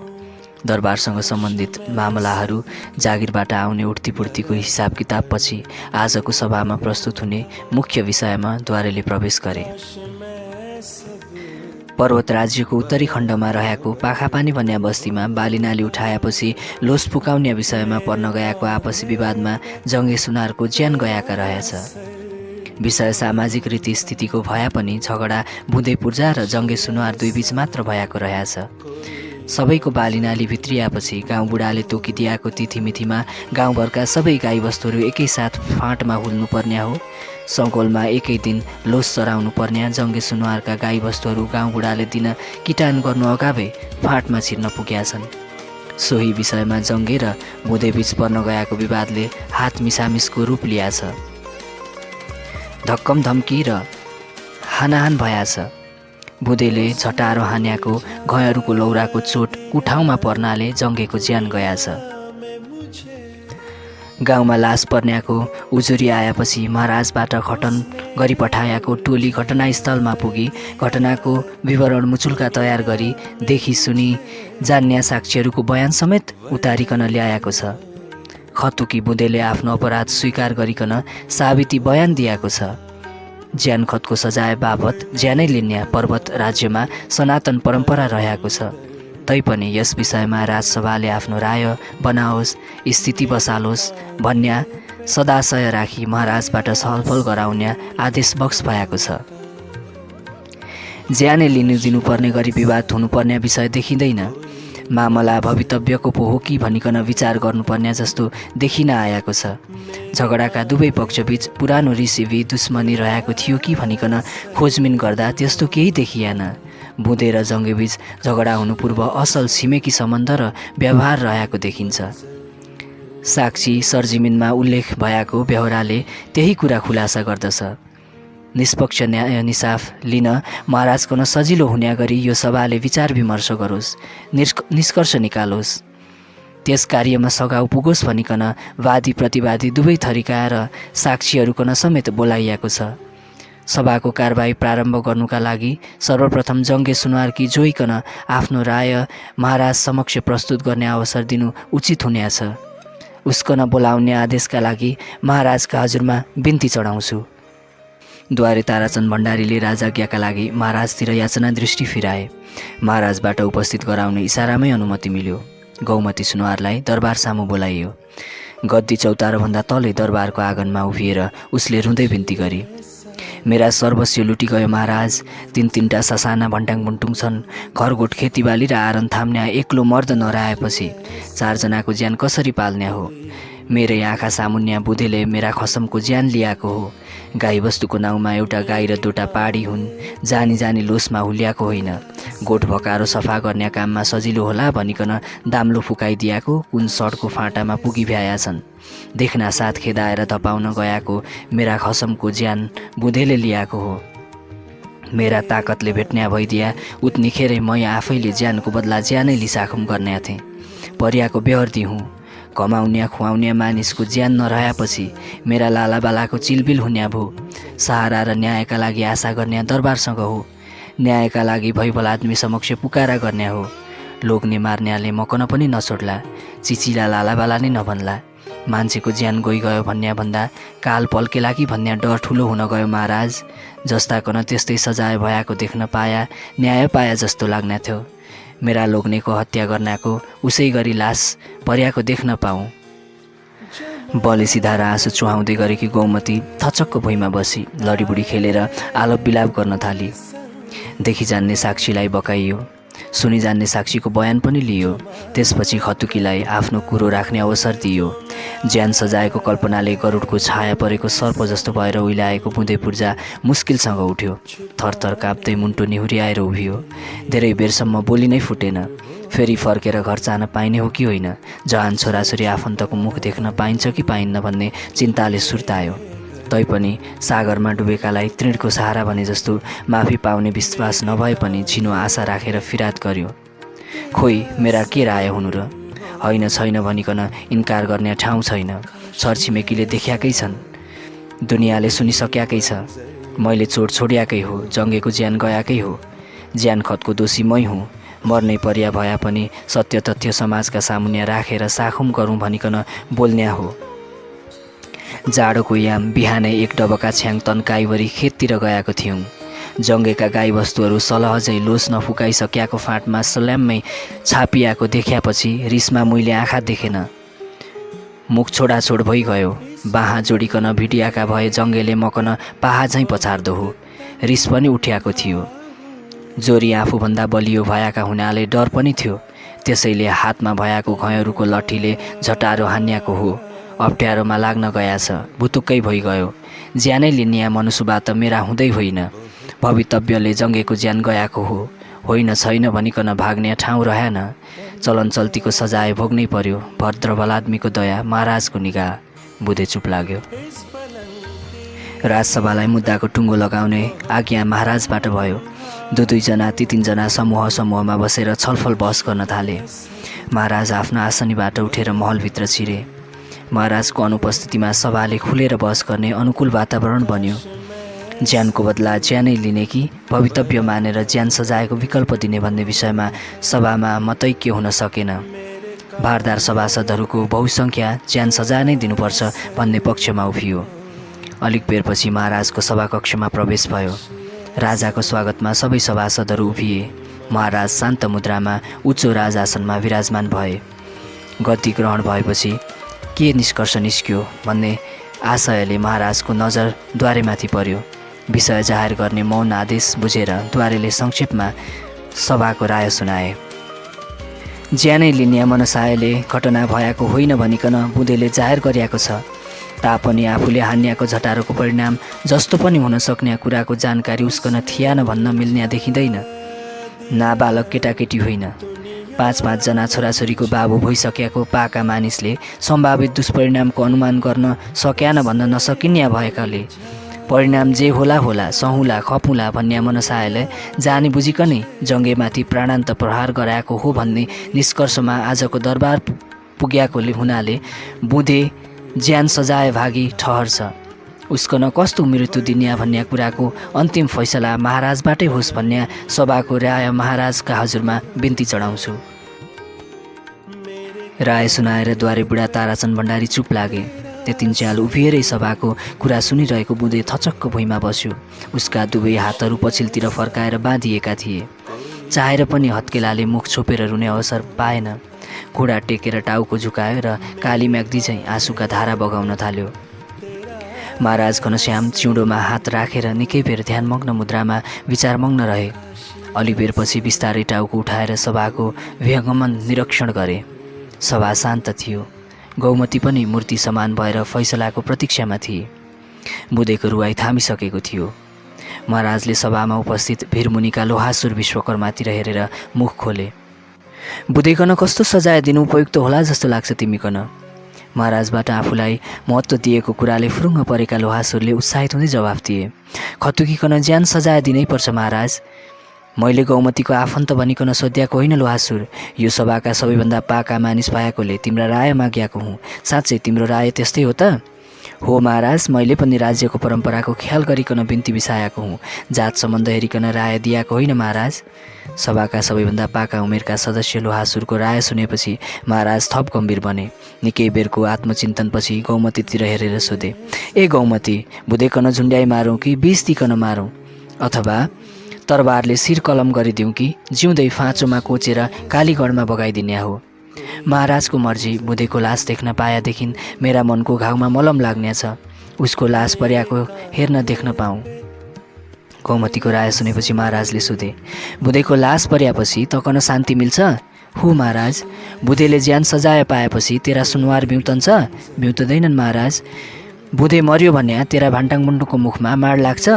दरबारसँग सम्बन्धित मामलाहरू, जागिरबाट आउने उठ्तीपुर्तीको हिसाब किताबपछि आजको सभामा प्रस्तुत हुने मुख्य विषयमा द्वारेले प्रवेश गरे। पर्वत राज्यको उत्तरी खण्डमा रहेको पाखापानी भन्ने बस्तीमा बालीनाली उठाएपछि लोस फुकाउने विषयमा पर्न गएको आपसी विवादमा जङ्गे सुनारको ज्यान गएका रहेछ। विषय सामाजिक रीति स्थितिको भए पनि झगडा बुँदे पूर्जा र जङ्गे सुनार दुई बीच मात्र भएको रहेछ। सबैको बालीनाली भित्रिएपछि गाउँबुढाले तोकिदिएको तिथिमिथिमा गाउँभरका सबै गाईबस्तुहरू एकैसाथ फाँटमा हुल्नु पर्ने हो। सङ्कोलमा एकै दिन लोस चराउनु पर्ने जङ्गे सुनुवारका गाईबस्तुहरू गाउँबुढाले दिन किटान गर्नु अगावै फाँटमा छिर्न पुगेका छन्। सोही विषयमा जङ्गे र बुँदेबीच पर्न गएको विवादले हात मिसामिसको रूप लिएछ। धक्कम धम्की र हानाहान भएछ। बुँदेले झटारो हान्याको घयहरूको लौराको चोट कुठाउँमा पर्नाले जङ्गेको ज्यान गएछ। गाउँमा लास पर्न्याको उजुरी आएपछि महाराजबाट खटन गरी पठाएको टोली घटनास्थलमा पुगी घटनाको विवरण मुचुल्का तयार गरी देखि सुनि जान्या साक्षीहरूको बयान समेत उतारिकन ल्याएको छ। खतुकी बुँदेले आफ्नो अपराध स्वीकार गरिकन साबिती बयान दिएको छ। ज्यान खतको सजाय बाबत ज्यानै लिन्या पर्वत राज्यमा सनातन परम्परा रहेको छ। तैपनि यस विषयमा राजसभाले आफ्नो राय बनाओस्, स्थिति बसालोस् भन्या सदाशय राखी महाराजबाट छलफल गराउने आदेश बक्स भएको छ। ज्यानै लिनु दिनुपर्ने गरी विवाद हुनुपर्ने विषय देखिँदैन। मामला भवितव्यको पो हो कि भनिकन विचार गर्नुपर्ने जस्तो देखिन आएको छ। झगडाका दुवै पक्षबीच पुरानो रिसिभी दुश्मनी रहेको थियो कि भनिकन खोजबिन गर्दा त्यस्तो केही देखिएन। बुँदे र जङ्गेबीच झगडा हुनु पूर्व असल छिमेकी सम्बन्ध र व्यवहार रहेको देखिन्छ। साक्षी सरजिमिनमा उल्लेख भएको व्यवहारले त्यही कुरा खुलासा गर्दछ। निष्पक्ष न्याय निसाफ लिन महाराजको सजिलो हुने गरी यो सभाले विचार विमर्श गरोस्, निष्कर्ष निकालोस्। त्यस कार्यमा सघाउ पुगोस् भनिकन वादी प्रतिवादी दुवै थरीका र साक्षीहरूकन समेत बोलाइएको छ। सभाको कारबाही प्रारम्भ गर्नुका लागि सर्वप्रथम जङ्गे सुनवारकी जोइकन आफ्नो राय महाराज समक्ष प्रस्तुत गर्ने अवसर दिनु उचित हुनेछ। उसकन बोलाउने आदेशका लागि महाराजका हजुरमा बिन्ती चढाउँछु। द्वारे ताराचन्द भण्डारीले राजाज्ञाका लागि महाराजतिर याचना दृष्टि फिराए। महाराजबाट उपस्थित गराउने इसारामै अनुमति मिल्यो। गौमती सुनवारलाई दरबार सामु बोलाइयो। गद्दी चौतारोभन्दा तलै दरबारको आँगनमा उभिएर उसले रुँदै बिन्ती गरी, मेरा सर्वस्व लुटी गयो महाराज। तीनटा ससाना भण्ट्याङ बुन्टुङ छन्। घरगोठ खेतीबाली र आरन थाम्ने एक्लो मर्द नरहेपछि 4 जनाको ज्यान कसरी पाल्ने हो? मेरै आँखा सामुन्या बुधेले मेरा खसमको ज्यान लिएको हो। गाईबस्तुको नाउँमा एउटा गाई र दुईटा पाडी हुन्। जानी जानी लोसमा हुल्याएको होइन। गोठ भकारो सफा गर्ने काममा सजिलो होला भनिकन दाम्लो फुकाइदिएको कुन सडको फाँटामा पुगी भ्याया छन्। देख्ना साथ खेदाएर धपाउन गएको मेरा खसमको ज्यान बुधेले लिएको हो। मेरा ताकतले भेट्न्या भइदिया उतनिखेरै म आफैले ज्यानको बदला ज्यानै लिसाखुम गर्ने थिएँ। परियाको बेहोर्दी हुँ। कमाउन्या खुवाउन्या मानिसको ज्यान नरहेपछि मेरा लालाबालाको चिलबिल हुन्या भो। सहारा र न्यायका लागि आशा गर्ने दरबारसँग हो। न्यायका लागि भइभल आदमी समक्ष पुकारा गर्ने हो। लोग्ने मार्न्याले मकन पनि नछोड्ला। चिचिला लालाबाला नै नभन्ला। मान्छेको ज्यान गइगयो भन्या भन्दा काल पल्केला कि भन्या डर ठुलो हुन गयो महाराज। जस्ताकन त्यस्तै सजाय भएको देख्न पाया न्याय पाया जस्तो लाग्ने थियो। मेरा लोग्नेको हत्या गर्नाको उसै गरी लास पर्याको देख्न पाऊँ। बलेसी धारा आँसु चुहाउँदै गरेकी गौमती थचक्क भुइँमा बसी लडीबुडी खेलेर आलप बिलाप गर्न थाली। देखि जान्ने साक्षीलाई बकाइयो। सुनि जान्ने साक्षीको बयान पनि लियो। त्यसपछि खतुकीलाई आफ्नो कुरो राख्ने अवसर दियो। ज्यान सजाएको कल्पनाले गरुडको छाया परेको सर्प जस्तो भएर उइलाएको बुँदे पूर्जा मुस्किलसँग उठ्यो। थरथर काप्दै मुन्टो निहुर्याएर उभियो। धेरै बेरसम्म बोली नै फुटेन। फेरि फर्केर घर जान पाइने हो कि होइन, जहान छोराछोरी आफन्तको मुख देख्न पाइन्छ कि पाइन्न भन्ने चिन्ताले सुर्तायो। तैपनि सागरमा डुबेकालाई तृणको सहारा भने जस्तो माफी पाउने विश्वास नभए पनि झिनो आशा राखेर फिरात गर्यो। खोइ मेरा के राय हुनु र? होइन छैन भनिकन इन्कार गर्ने ठाउँ छैन। छरछिमेकीले देख्याकै छन्। दुनियाँले सुनिसक्याकै छ। मैले चोट छोड्याकै हो। जङ्गेको ज्यान गयाकै हो। ज्यान खतको दोषी मै हुँ। मर्नै पर्या भए पनि सत्य तथ्य समाजका सामुन्या राखेर साखुम गरौँ भनिकन बोल्न्या हो। जाडोको याम बिहानै एक डबका छ्याङ तन्काइवरी खेततिर गएको थियौँ। जङ्गेका गाईबस्तुहरू सलहजै लोस नफुकाइसक्याको फाँटमा सल्याम्मै छापिएको देख्यापछि रिसमा मैले आँखा देखेन। मुख छोडाछोड भइगयो। बाहाँ जोडिकन भिडियाका भए जङ्गेले मकन पाहा झैँ पछार्दो हो। रिस पनि उठ्याएको थियो। जोरी आफूभन्दा बलियो भएका हुनाले डर पनि थियो। त्यसैले हातमा भएको घयरूको लट्ठीले झटारो हान्याको हो। अप्ठ्यारोमा लाग्न गएछ। भुतुक्कै भइगयो। ज्यानै लिनिया मनुष्यबाट मेरा हुँदै होइन। भवितव्यले जङ्गेको ज्यान गएको हो। होइन छैन भनिकन भाग्ने ठाउँ रहेन। चलन चल्तीको सजाय भोग्नै पर्यो। भद्र बलादमीको दया, महाराजको निगाह। बुधे चुप लाग्यो। राजसभालाई मुद्दाको टुङ्गो लगाउने आज्ञा महाराजबाट भयो। दुईजना तीनजना समूहमा बसेर छलफल बहस गर्न थाले। महाराज आफ्नो आसनीबाट उठेर महलभित्र छिरे। महाराजको अनुपस्थितिमा सभाले खुलेर बहस गर्ने अनुकूल वातावरण बन्यो। ज्यानको बदला ज्यानै लिने कि भवितव्य मानेर ज्यान सजाएको विकल्प दिने भन्ने विषयमा सभामा मतैक्य हुन सकेन। भारदार सभासदहरूको बहुसङ्ख्या ज्यान सजाय नै दिनुपर्छ भन्ने पक्षमा उभियो। अलिक बेरपछि महाराजको सभाकक्षमा प्रवेश भयो। राजाको स्वागतमा सबै सभासदहरू उभिए। महाराज शान्त मुद्रामा उच्च राजासनमा विराजमान भए। गद्दी ग्रहण भएपछि के निष्कर्ष निस्क्यो भन्ने आशयले महाराजको नजर द्वारेमाथि पर्यो। विषय जाहेर गर्ने मौन आदेश बुझेर द्वारेले संक्षेपमा सभाको राय सुनाए। ज्यानै लिने मनसायले घटना भएको होइन भनिकन बुधेले जाहेर गरिएको छ। तापनि आफूले हान्याको झटारोको परिणाम जस्तो पनि हुन सक्ने कुराको जानकारी उस्कन थिएन भन्न मिल्ने देखिँदैन। नाबालक केटाकेटी होइन। 5-5 जना छोराछोरीको बाबु भइसकेको पाका मानिसले सम्भावित दुष्परिणामको अनुमान गर्न सक्यान भन्न नसकिन्या भएकाले परिणाम जे होला होला सहुला खपुला भन्ने मनसायले जानी बुझिकनै जङ्गेमाथि प्राणान्त प्रहार गराएको हो भन्ने निष्कर्षमा आजको दरबार पुग्याकोले हुनाले बुधे ज्यान सजाय भागी ठहर छ। उसको कस्तो मृत्यु दिनिया भन्ने कुराको अन्तिम फैसला महाराजबाटै होस् भन्ने सभाको राय महाराजका हजुरमा बिन्ती चढाउँछु। राय सुनाएर द्वारे बुढा ताराचन्द भण्डारी चुप लागे। त्यतिन्जेल उभिएरै सभाको कुरा सुनिरहेको बुधे थचक्क भुइँमा बस्यो। उसका दुवै हातहरू पछिल्तिर फर्काएर बाँधिएका थिए। चाहेर पनि हत्केलाले मुख छोपेर रुने अवसर पाएन। घुँडा टेकेर टाउको झुकायो र काली म्याग्दी झैँ आँसुका धारा बगाउन थाल्यो। महाराज घनश्याम चिउँडोमा हात राखेर निकै बेर ध्यानमग्न मुद्रामा विचारमग्न रहे। अलि बेरपछि बिस्तारै टाउको उठाएर सभाको विहङ्गमन निरीक्षण गरे। सभा शान्त थियो। गौमती पनि मूर्ति समान भएर फैसलाको प्रतीक्षामा थिए। बुधेको रुवाई थामिसकेको थियो। महाराजले सभामा उपस्थित भिरमुनिका लोहासुर विश्वकर्मातिर हेरेर मुख खोले। बुधेकन कस्तो सजाय दिनु उपयुक्त होला जस्तो लाग्छ तिमीकन? महाराजबाट आफूलाई महत्त्व दिएको कुराले फुरुङ्ग परेका लोहासुरले उत्साहित हुँदै जवाफ दिए। खतुकीकन ज्यान सजाय दिनै पर्छ महाराज। मैले गौमतीको आफन्त भनिकन सोध्याको होइन लोहासुर। यो सभाका सबैभन्दा पाका मानिस भएकोले तिम्रा राय माग्याको हुँ। साँच्चै तिम्रो राय त्यस्तै हो त? हो महाराज, मैले पनि राज्यको परम्पराको ख्याल गरिकन बिन्ती बिसाएको हुँ। जात सम्बन्ध हेरिकन राय दिएको होइन महाराज। सभाका सबैभन्दा पाका उमेरका सदस्य लोहासुरको राय सुनेपछि महाराज थप गम्भीर बने। निकै बेरको आत्मचिन्तनपछि गौमतीतिर हेरेर सोधे, ए गौमती, बुधेकन झुन्ड्याइ मारौँ कि बिस दिकन मारौँ? अथवा तरबारले शिर कलम गरिदिउँ कि जिउँदै फाँचोमा कोचेर कालीगढमा बगाइदिने हो? महाराजको मर्जी। बुधेको लास देख्न पाएदेखि मेरा मनको घाउमा मलम लाग्नेछ। उसको लास पर्याको हेर्न देख्न पाऊँ। गौमतीको राय सुनेपछि महाराजले सोधे, बुधेको लास पर्यापछि तकन शान्ति मिल्छ? हो महाराज। बुधेले ज्यान सजाय पाएपछि तेरा सुनवार बिउतन्छ? बिउतदैनन् महाराज। बुधे मर्यो भन्या तेरा भान्टाङ मुन्डुको मुखमा माड लाग्छ?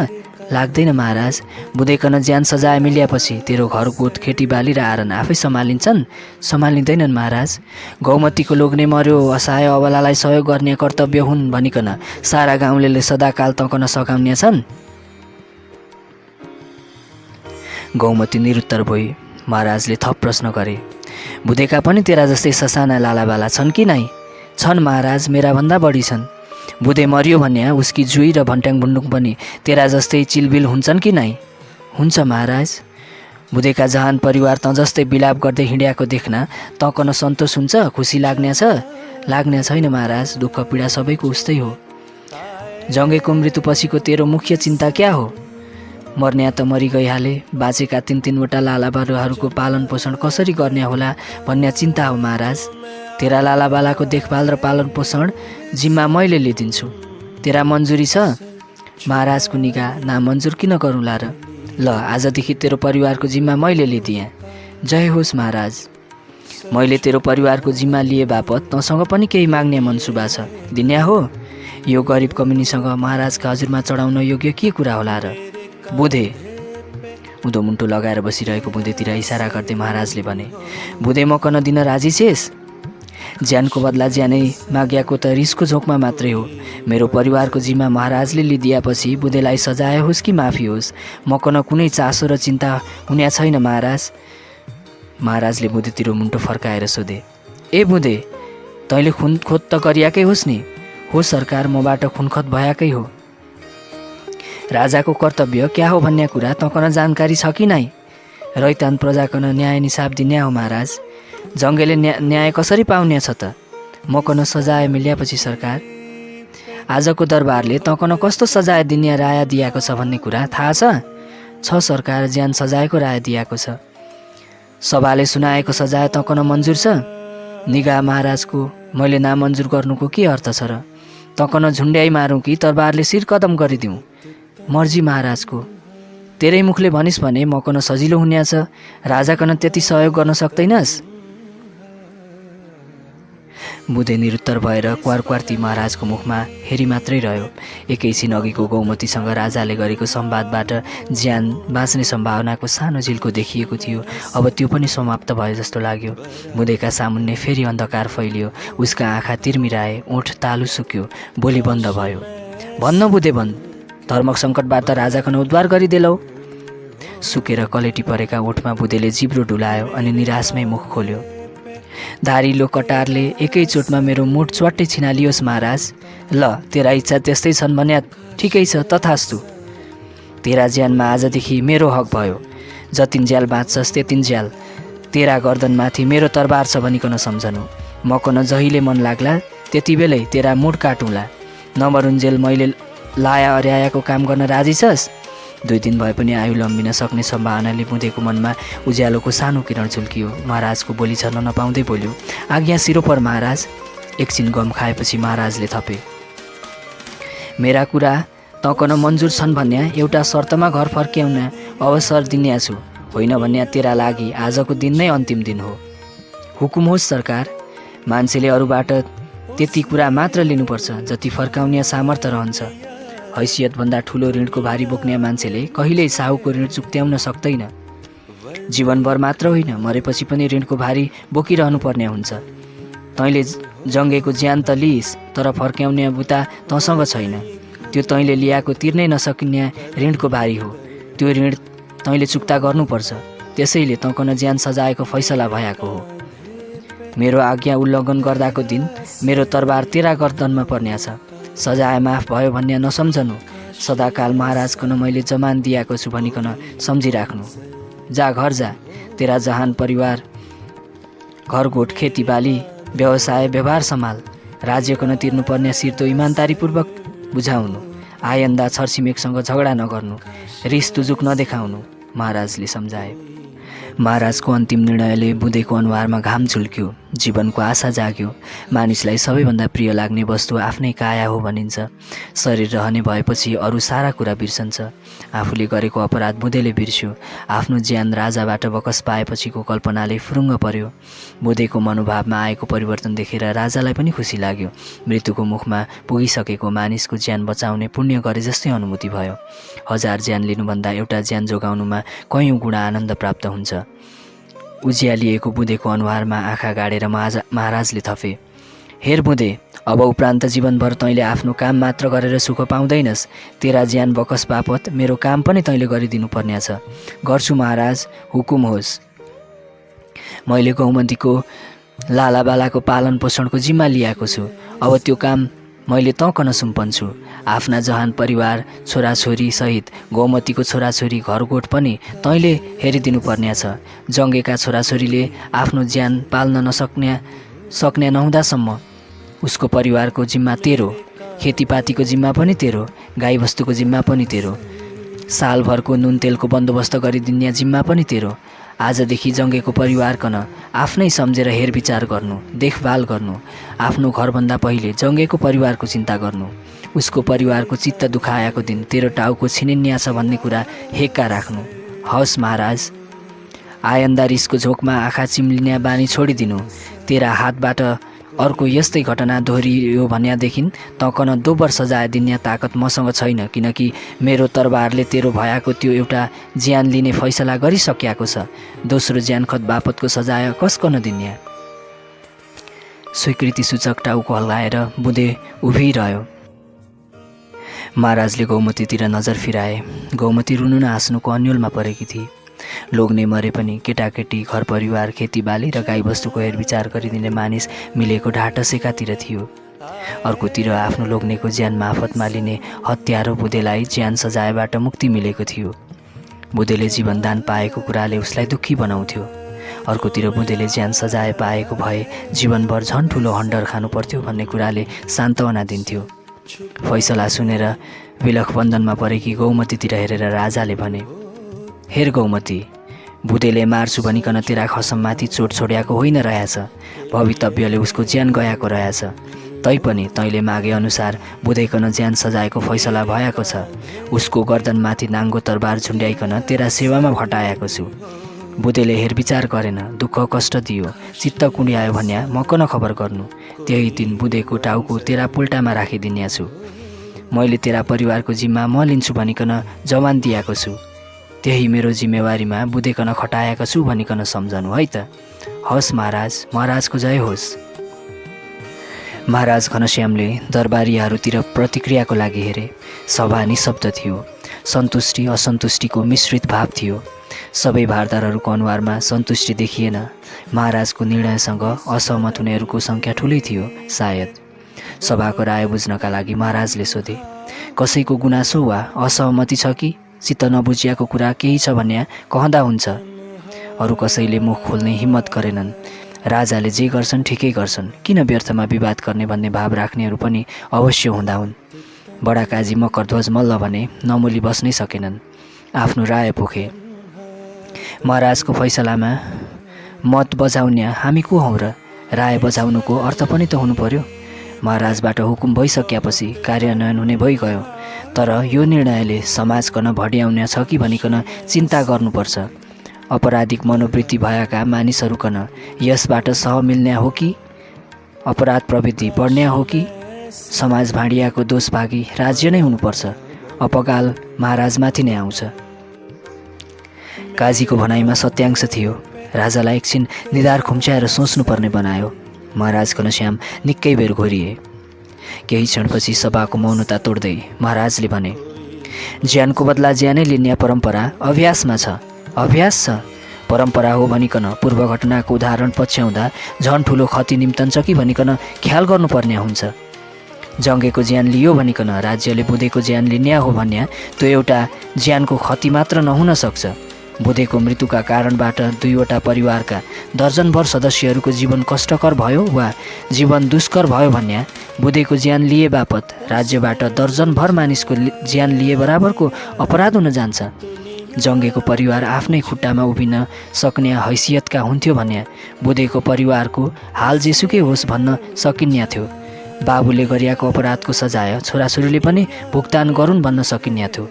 लाग्दैन महाराज। बुधेकन ज्यान सजाय मिलिएपछि तेरो घर गोठ खेतीबाली र आरन आफै सम्हालिन्छन्? सम्हालिँदैनन् महाराज। गौमतीको लोग्ने मर्यो, असहाय अबलालाई सहयोग गर्ने कर्तव्य हुन् भनिकन सारा गाउँले सदाकाल तकन सघाउने छन्? गौमती निरुत्तर भई। महाराजले थप प्रश्न गरे, बुधेका पनि तेरा जस्तै ससाना लालाबाला छन् कि नै? छन् महाराज, मेरा भन्दा बढी छन्। बुधे मर्यो भन्या उसकी जुई र भन्ट्याङ भुन्डुङ पनि तेरा जस्तै चिलबिल हुन्छन् कि नै? हुन्छ महाराज। बुधेका जहान परिवार त जस्तै बिलाप गर्दै हिँड्याको देख्न तकन सन्तोष हुन्छ, खुसी लाग्ने छ? लाग्ने छैन महाराज। दुःख पीडा सबैको उस्तै हो। जङ्गेको मृत्युपछिको तेरो मुख्य चिन्ता क्या हो? मर्न्या त मरि गइहाले, बाँचेका 3-3वटा लालाबालुहरूको पालन पोषण कसरी गर्ने होला भन्ने चिन्ता हो महाराज। तेरा लालाबालाको देखभाल र पालन पोषण जिम्मा मैले लिदिन्छु। तेरा मन्जुरी छ? महाराजको निगाह नामन्जुर किन गरौँला र? ल, आजदेखि तेरो परिवारको जिम्मा मैले लिदिएँ। जय होस् महाराज। मैले तेरो परिवारको जिम्मा लिए बापत तँसँग पनि केही माग्ने मनसुबा छ, दिन्या हो? यो गरिब कमिनीसँग महाराजका हजुरमा चढाउन योग्य के कुरा होला र? बुधे। उदो मुन्टो लगाएर बसिरहेको बुधेतिर इसारा गर्दै महाराजले भने, बुधे मकन दिन राजी छेस? ज्यानको बदला ज्यानै माग्याको त रिसको झोकमा मात्रै हो। मेरो परिवारको जिम्मा महाराजले लिदिएपछि बुधेलाई सजाय होस् कि माफी होस्, मकन कुनै चासो र चिन्ता हुने छैन महाराज। महाराजले बुधेतिर मुन्टो फर्काएर सोधे, ए बुधे, तैँले खुनखोत त गरियाकै होस् नि? हो सरकार, मबाट खुनखोत भएकै हो। राजाको कर्तव्य क्या हो भन्ने कुरा तँकन जानकारी छ कि नै? रैतान प्रजाकन न्याय निसाब दिने हो महाराज। जङ्गेले न्याय कसरी पाउने छ त? मकन सजाय मिलिएपछि सरकार। आजको दरबारले तँकन कस्तो सजाय दिने राय दिएको छ भन्ने कुरा थाहा छ सरकार, ज्यान सजायको राय दिएको छ। सभाले सुनाएको सजाय तँकन मन्जुर छ? निगाह महाराजको मैले नामन्जुर गर्नुको के अर्थ छ र? तँकन झुन्ड्याइ मारौँ कि तरबारले शिर कदम गरिदिउँ? मर्जी महाराजको। तेरै मुखले भनिस् भने मकन सजिलो हुनेछ, राजाकन त्यति सहयोग गर्न सक्दैनस्? बुधे निरुत्तर भएर क्वारक्वार्ती महाराजको मुखमा हेरी मात्रै रह्यो। एकैछिन अघिको गौमतीसँग राजाले गरेको संवादबाट ज्यान बाँच्ने सम्भावनाको सानो झिल्को देखिएको थियो। अब त्यो पनि समाप्त भयो जस्तो लाग्यो। बुधेका सामुन्ने फेरि अन्धकार फैलियो। उसका आँखा तिर्मिराए, ओठ तालु सुक्यो, बोली बन्द भयो। भन्न बुधे भन्, धर्मक सङ्कटबाट राजाकन उद्धार गरिदेलौ। सुकेर कलेटी परेका ओठमा बुधेले जिब्रो डुलायो अनि निराशमै मुख खोल्यो। धारिलो कटारले एकैचोटमा मेरो मुठ च्वाट्टै छिनालियोस् महाराज। ल, तेरा इच्छा त्यस्तै छन् भने ठिकै छ, तथास्तु। तेरा ज्यानमा आजदेखि मेरो हक भयो। जतिन ज्याल बाँच्छस् त्यतिन ज्याल तेरा गर्दनमाथि मेरो तरबार छ भनिकन सम्झनु। मकन जहिले मन लाग्ला त्यति बेलै तेरा मुठ काटुँला। नमरुन्जेल मैले लाया अर्याएको काम गर्न राजी छस्? 2 दिन भए पनि आयु लम्बिन सक्ने सम्भावनाले बुधेको मनमा उज्यालोको सानो किरण झुल्कियो। महाराजको बोली छर्न नपाउँदै बोल्यो, आज्ञा सिरो पर महाराज। एकछिन गम खाएपछि महाराजले थपे, मेरा कुरा तँकन मन्जुर छन् भन्या एउटा शर्तमा घर फर्क्याउन अवसर दिन्या छु, होइन भन्या तेरा लागि आजको दिन नै अन्तिम दिन हो। हुकुम होस् सरकार। मान्छेले अरूबाट त्यति कुरा मात्र लिनुपर्छ जति फर्काउने सामर्थ्य रहन्छ। हैसियतभन्दा ठुलो ऋणको भारी बोक्ने मान्छेले कहिल्यै साहुको ऋण चुक्त्याउन सक्दैन। जीवनभर मात्र होइन, मरेपछि पनि ऋणको भारी बोकिरहनु पर्ने हुन्छ। तैँले जङ्गेको ज्यान त लिइस्, तर फर्क्याउने बुता तँसँग छैन। त्यो तैँले ल्याएको तिर्नै नसकिने ऋणको भारी हो। त्यो ऋण तैँले चुक्ता गर्नुपर्छ। त्यसैले तँकन ज्यान सजाएको फैसला भएको हो। मेरो आज्ञा उल्लङ्घन गर्दाको दिन मेरो तरबार तेरा गर्दनमा पर्नेछ। सजाय माफ भयो भन्ने नसम्झनु। सदाकाल महाराजकन मैले जमान दिएको छु भनिकन सम्झिराख्नु। जा घर जा, तेरा जहान परिवार, घरगोठ, खेतीबाली, व्यवसाय, व्यवहार सम्हाल। राज्यकन तिर्नुपर्ने सिर्तो इमान्दारीपूर्वक बुझाउनु। आयन्दा छरछिमेकसँग झगडा नगर्नु, रिस तुजुक नदेखाउनु, महाराजले सम्झाए। महाराजको अन्तिम निर्णयले बुँदेको अनुहारमा घाम झुल्क्यो। जीवनको आशा जाग्यो। मानिसलाई सबैभन्दा प्रिय लाग्ने वस्तु आफ्नै काया हो भनिन्छ। शरीर रहने भएपछि अरू सारा कुरा बिर्सन्छ। आफूले गरेको अपराध बुँदेले बिर्स्यो। आफ्नो ज्यान राजाबाट बकस पाएपछिको कल्पनाले फुरुङ्ग पर्यो। बुँदेको मनोभावमा आएको परिवर्तन देखेर राजालाई पनि खुसी लाग्यो। मृत्युको मुखमा पुगिसकेको मानिसको ज्यान बचाउने पुण्य गरे जस्तै अनुभूति भयो। 1000 ज्यान लिनुभन्दा एउटा ज्यान जोगाउनुमा कयौँ गुणा आनन्द प्राप्त हुन्छ। उज्यालिएको बुँदेको अनुहारमा आँखा गाडेर महाराजले थपे, हेर बुँदे, अब उपरान्त जीवनभर तैँले आफ्नो काम मात्र गरेर सुख पाउँदैनस्। तेरा ज्यान बकस बापत मेरो काम पनि तैँले गरिदिनु पर्नेछ। गर्छु महाराज, हुकुम होस्। मैले गौमतीको लालाबालाको पालन पोषणको जिम्मा लिएको छु। अब त्यो काम मैले तँकन सुम्पन्छु। आफ्ना जहान परिवार, छोराछोरी सहित गौमतीको छोराछोरी, घरगोठ पनि तैँले हेरिदिनु पर्नेछ। जङ्गेका छोराछोरीले आफ्नो ज्यान पाल्न सक्ने नहुँदासम्म उसको परिवारको जिम्मा तेरो, खेतीपातीको जिम्मा पनि तेरो, गाईबस्तुको जिम्मा पनि तेरो, सालभरको नुन तेलको बन्दोबस्त गरिदिने जिम्मा पनि तेरो। आजदेखि जङ्गेको परिवारकन आफ्नै सम्झेर हेरविचार गर्नु, देखभाल गर्नु। आफ्नो घरभन्दा पहिले जङ्गेको परिवारको चिन्ता गर्नु। उसको परिवारको चित्त दुखाएको दिन तेरो टाउको छिनिन्या छ भन्ने कुरा हेक्का राख्नु। हवस् महाराज। आयन्दा रिसको झोकमा आँखा चिम्लिने बानी छोडिदिनु। तेरा हातबाट अर्को यस्तै घटना दोहोरियो भनेदेखि तँकन दोब्बर सजाय दिने ताकत मसँग छैन, किनकि मेरो तरबारले तेरो भयाको त्यो एउटा ज्यान लिने फैसला गरिसकेको छ। दोस्रो ज्यान खत बापतको सजाय कसको नदिने। स्वीकृति सूचक टाउको हल्लाएर बुँदे उभिरह्यो। महाराजले गौमतीतिर नजर फिराए। गौमती रुनु न हाँस्नुको अन्योलमा परेकी थिए। लोग्ने मरे पनि केटाकेटी, घर परिवार, खेतीबाली र गाईबस्तुको हेरविचार गरिदिने मानिस मिलेको ढाँटसेकातिर थियो। अर्कोतिर आफ्नो लोग्नेको ज्यान माफतमा लिने हत्यारो बुँदेलाई ज्यान सजायबाट मुक्ति मिलेको थियो। बुँदेले जीवनदान पाएको कुराले उसलाई दुःखी बनाउँथ्यो। अर्कोतिर बुँदेले ज्यान सजाय पाएको भए जीवनभर झन् ठुलो हन्डर खानु पर्थ्यो भन्ने कुराले सान्त्वना दिन्थ्यो। फैसला सुनेर विलख बन्धनमा परेकी गौमतीतिर हेरेर राजाले भने, हेर गौमती, बुँदेले मार्छु भनिकन तेरा खसममाथि चोट छोड्याएको होइन रहेछ। भवितव्यले उसको ज्यान गएको रहेछ। तैपनि तैँले मागे अनुसार बुँदैकन ज्यान सजाएको फैसला भएको छ। उसको गर्दनमाथि नाङ्गो तरबार झुन्ड्याइकन तेरा सेवामा खटाएको छु। बुँदेले हेरविचार गरेन, दुःख कष्ट दियो, चित्त कुँड्यायो भन्या मकन खबर गर्नु। त्यही दिन बुँदेको टाउको तेरा पुल्टामा राखिदिने छु। मैले तेरा परिवारको जिम्मा म लिन्छु भनिकन जवान दिएको छु। त्यही मेरो जिम्मेवारीमा बुँदेकन खटाएको छु भनिकन सम्झनु है त। हवस् महाराज, महाराजको जय होस्। महाराज घनश्यामले दरबारीहरूतिर प्रतिक्रियाको लागि हेरे। सभा निशब्द थियो। सन्तुष्टि असन्तुष्टिको मिश्रित भाव थियो। सबै भारदारहरूको अनुहारमा सन्तुष्टि देखिएन। महाराजको निर्णयसँग असहमत हुनेहरूको सङ्ख्या ठुलै थियो सायद। सभाको राय बुझ्नका लागि महाराजले सोधे, कसैको गुनासो वा असहमति छ कि? चित्त नबुझिएको कुरा केही छ भन्ने कहँदा हुन्छ। अरू कसैले मुख खोल्ने हिम्मत गरेनन्। राजाले जे गर्छन् ठिकै गर्छन्, किन व्यर्थमा विवाद गर्ने भन्ने भाव राख्नेहरू पनि अवश्य हुँदा हुन्। बडा काजी मकरध्वज मल्ल भने नमुली बस्नै सकेनन्। आफ्नो राय पोखे। महाराजको फैसलामा मत बजाउने हामी को हौँ र? राय बजाउनुको अर्थ पनि त हुनु पर्यो। महाराजबाट हुकुम भइसकेपछि कार्यान्वयन हुने भइगयो। तर यो निर्णयले समाजकन भड्याउने छ कि भनिकन चिन्ता गर्नुपर्छ। अपराधिक मनोवृत्ति भएका मानिसहरूकन यसबाट सह मिल्ने हो कि अपराध प्रवृत्ति बढ्ने हो कि समाज भाँडियाको दोष भागी राज्य नै हुनुपर्छ? अपकाल महाराजमाथि नै आउँछ। काजीको भनाइमा सत्यांश थियो। राजालाई एकछिन निधार खुम्च्याएर सोच्नुपर्ने बनायो। महाराज घनश्याम निकै बेर घोरिए। केही क्षणपछि सभाको मौनता तोड्दै महाराजले भने, ज्यानको बदला ज्यानै लिने परम्परा अभ्यासमा छ। अभ्यास छ, परम्परा हो भनिकन पूर्व घटनाको उदाहरण पछ्याउँदा झन् ठुलो क्षति निम्तन्छ कि भनिकन ख्याल गर्नुपर्ने हुन्छ। जङ्गेको ज्यान लियो भनिकन राज्यले बुधेको ज्यान लिने हो भन्या त्यो एउटा ज्यानको क्षति मात्र नहुन सक्छ। बुधेको मृत्युका कारणबाट दुईवटा परिवारका दर्जनभर सदस्यहरूको जीवन कष्टकर भयो वा जीवन दुष्कर भयो भन्या बुधेको ज्यान लिए बापत राज्यबाट दर्जनभर मानिसको ज्यान लिए बराबरको अपराध हुन जान्छ। जङ्गेको परिवार आफ्नै खुट्टामा उभिन सक्ने हैसियतका हुन्थ्यो भन्या बुधेको परिवारको हाल जेसुकै होस् भन्न सकिन्या थियो। बाबुले गरिएको अपराधको सजाय छोराछोरीले पनि भुक्तान गरून् भन्न सकिन्या थियो।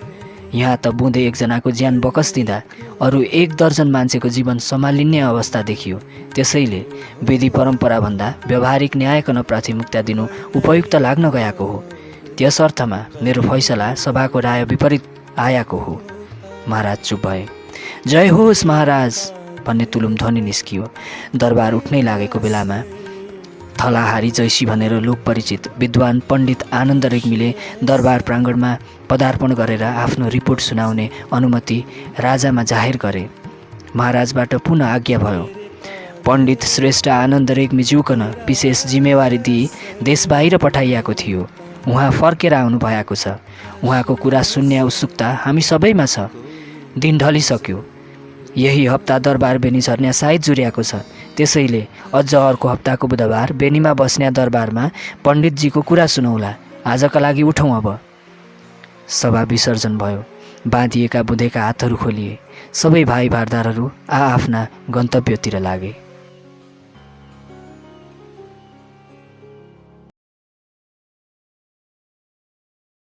यहाँ त बुँदे एकजनाको ज्यान बकस दिँदा अरू 1 दर्जन मान्छेको जीवन सम्हालिने अवस्था देखियो। त्यसैले विधि परम्पराभन्दा व्यावहारिक न्यायकन प्राथमिकता दिनु उपयुक्त लाग्न गएको हो। त्यस अर्थमा मेरो फैसला सभाको राय विपरीत आएको हो। महाराज चुप भए। जय होस् महाराज भन्ने तुलुम ध्वनि निस्कियो। दरबार उठ्नै लागेको बेलामा थलाहारी जैसी भनेर लोकपरिचित विद्वान पण्डित आनन्द रेग्मीले दरबार प्राङ्गणमा पदार्पण गरेर आफ्नो रिपोर्ट सुनाउने अनुमति राजामा जाहेर गरे। महाराजबाट पुनः आज्ञा भयो। पण्डित श्रेष्ठ आनन्द रेग्मीज्यूकन विशेष जिम्मेवारी दिई देश बाहिर पठाइएको थियो। उहाँ फर्केर आउनु भएको छ। उहाँको कुरा सुन्ने उत्सुकता हामी सबैमा छ। दिन ढलिसक्यो। यही हप्ता दरबार बेनी झर्ने साइत जुर्याएको छ। त्यसैले अझ अर्को हप्ताको बुधबार बेनीमा बस्ने दरबारमा पण्डितजीको कुरा सुनौला। आजका लागि उठौँ अब। सभा विसर्जन भयो। बाँधिएका बुँदेका हातहरू खोलिए। सबै भाइ भारदारहरू आफ्ना गन्तव्यतिर लागे।